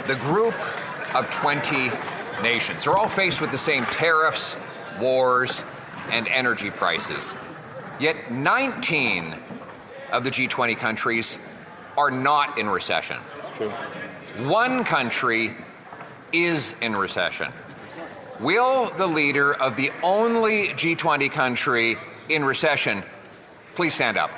the group of 20 nations are all faced with the same tariffs, wars, and energy prices. Yet 19 of the G20 countries are not in recession. That's true. One country is in recession. Will the leader of the only G20 country in recession please stand up?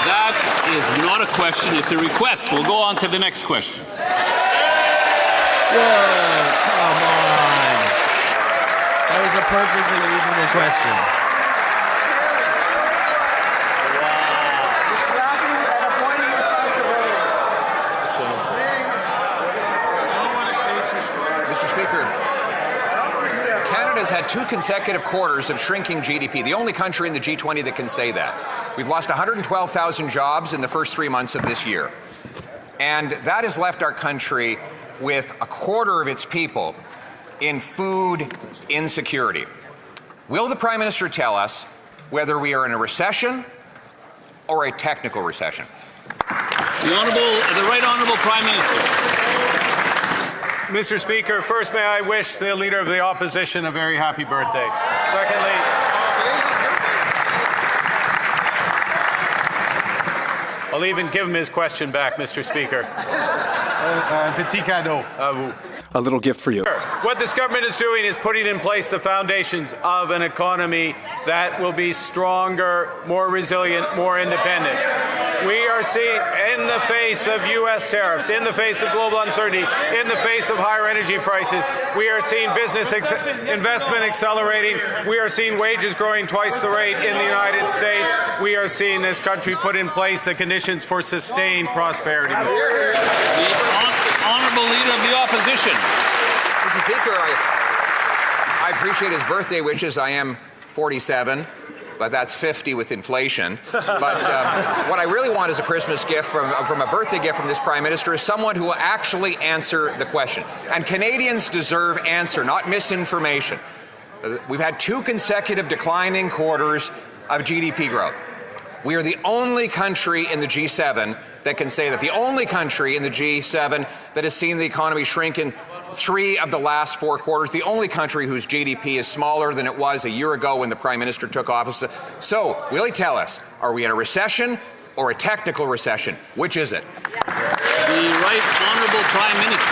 That is not a question, it's a request. We'll go on to the next question. Whoa, come on. That was a perfectly reasonable question. Mr. Speaker, Canada's had 2 consecutive quarters of shrinking GDP, the only country in the G20 that can say that. We've lost 112,000 jobs in the first 3 months of this year. And that has left our country with a quarter of its people in food insecurity. Will the Prime Minister tell us whether we are in a recession or a technical recession? The Right Honourable Prime Minister. Mr. Speaker, first may I wish the Leader of the Opposition a very happy birthday. Secondly, I'll even give him his question back, Mr. Speaker. Petit cadeau à vous. A little gift for you. What this government is doing is putting in place the foundations of an economy that will be stronger, more resilient, more independent. We are seeing, in the face of U.S. tariffs, in the face of global uncertainty, in the face of higher energy prices, we are seeing business investment accelerating. We are seeing wages growing twice the rate in the United States. We are seeing this country put in place the conditions for sustained prosperity. The Honourable Leader of the Opposition. Mr. Speaker, I appreciate his birthday wishes. I am 47. But that's 50 with inflation. But what I really want as a Christmas gift from a birthday gift from this Prime Minister is someone who will actually answer the question. And Canadians deserve answer, not misinformation. We've had 2 consecutive declining quarters of GDP growth. We are the only country in the G7 that can say that. The only country in the G7 that has seen the economy shrink in 3 of the last 4 quarters, the only country whose GDP is smaller than it was a year ago when the Prime Minister took office. So, will he tell us, are we in a recession or a technical recession? Which is it? The Right Honourable Prime Minister.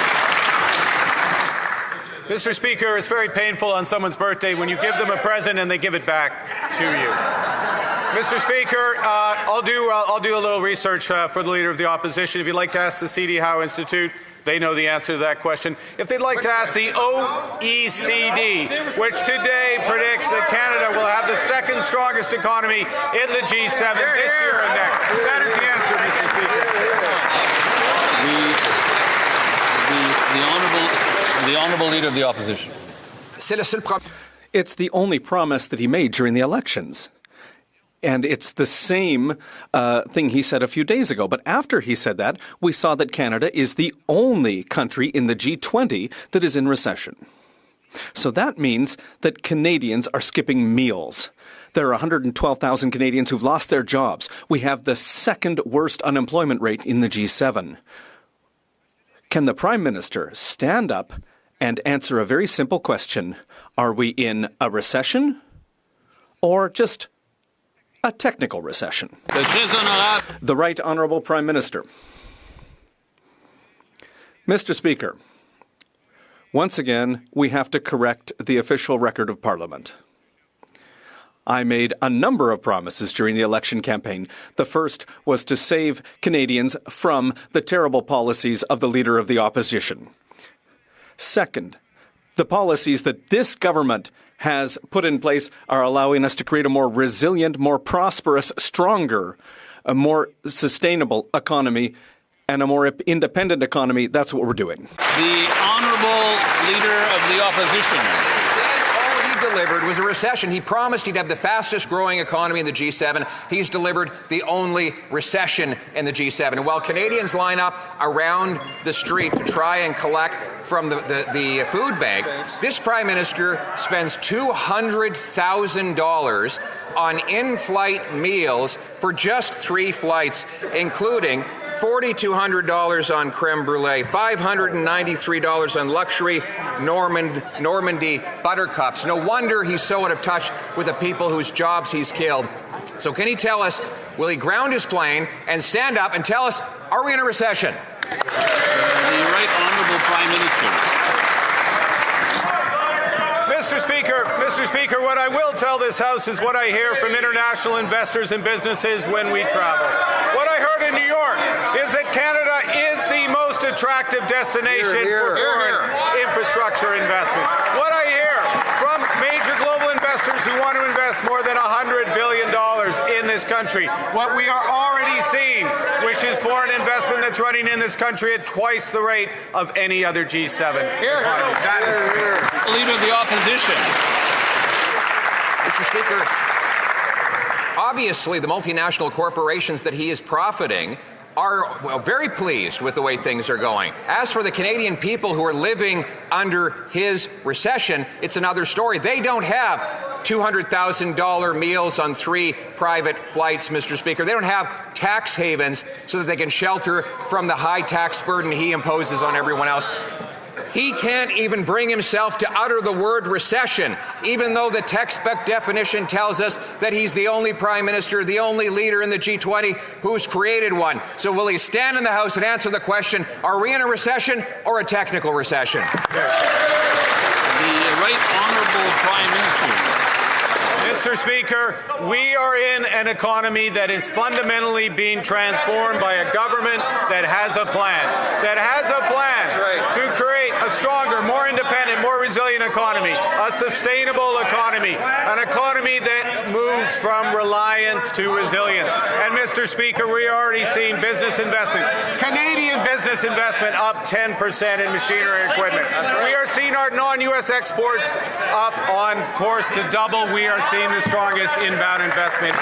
Mr. Speaker, it's very painful on someone's birthday when you give them a present and they give it back to you. Mr. Speaker, I'll do a little research for the Leader of the Opposition. If you'd like to ask the C.D. Howe Institute, they know the answer to that question. If they'd like to ask the OECD, which today predicts that Canada will have the 2nd strongest economy in the G7 this year and next. That is the answer, Mr. Speaker. The Honourable Leader of the Opposition. It's the only promise that he made during the elections. And it's the same thing he said a few days ago. But after he said that, we saw that Canada is the only country in the G20 that is in recession. So that means that Canadians are skipping meals. There are 112,000 Canadians who've lost their jobs. We have the 2nd worst unemployment rate in the G7. Can the Prime Minister stand up and answer a very simple question? Are we in a recession or just a technical recession? The Right Honourable Prime Minister. Mr. Speaker, once again, we have to correct the official record of Parliament. I made a number of promises during the election campaign. The first was to save Canadians from the terrible policies of the Leader of the Opposition. Second, the policies that this government has put in place are allowing us to create a more resilient, more prosperous, stronger, a more sustainable economy and a more independent economy. That's what we're doing. The Honourable Leader of the Opposition. All he delivered was a recession. He promised he'd have the fastest growing economy in the G7. He's delivered the only recession in the G7. And while Canadians line up around the street to try and collect from the food bank, this Prime Minister spends $200,000 on in-flight meals for just 3 flights, including $4,200 on creme brulee, $593 on luxury Normandy buttercups. No wonder he's so out of touch with the people whose jobs he's killed. So can he tell us, will he ground his plane and stand up and tell us, are we in a recession? The Right Honourable Prime Minister. Mr. Speaker, what I will tell this House is what I hear from international investors and businesses when we travel. What I heard in New York is that Canada is the most attractive destination for foreign infrastructure investment. What I hear from major global investors who want to invest more than $100 billion in this country, what we are already seeing, which is foreign investment that's running in this country at twice the rate of any other G7 economy. That is Leader of the Opposition. Mr. Speaker, obviously the multinational corporations that he is profiting are very pleased with the way things are going. As for the Canadian people who are living under his recession, it's another story. They don't have $200,000 meals on 3 private flights, Mr. Speaker. They don't have tax havens so that they can shelter from the high tax burden he imposes on everyone else. He can't even bring himself to utter the word recession, even though the textbook definition tells us that he's the only Prime Minister, the only leader in the G20 who's created one. So will he stand in the House and answer the question, are we in a recession or a technical recession? The Right Honourable Prime Minister. Mr. Speaker, we are in an economy that is fundamentally being transformed by a government that has a plan. To create a stronger, more independent, more resilient economy, a sustainable economy, an economy that moves from reliance to resilience. And Mr. Speaker, we are already seeing business investment, Canadian business investment up 10% in machinery and equipment. We are seeing our non-U.S. exports up on course to double. We are seeing the strongest inbound investment in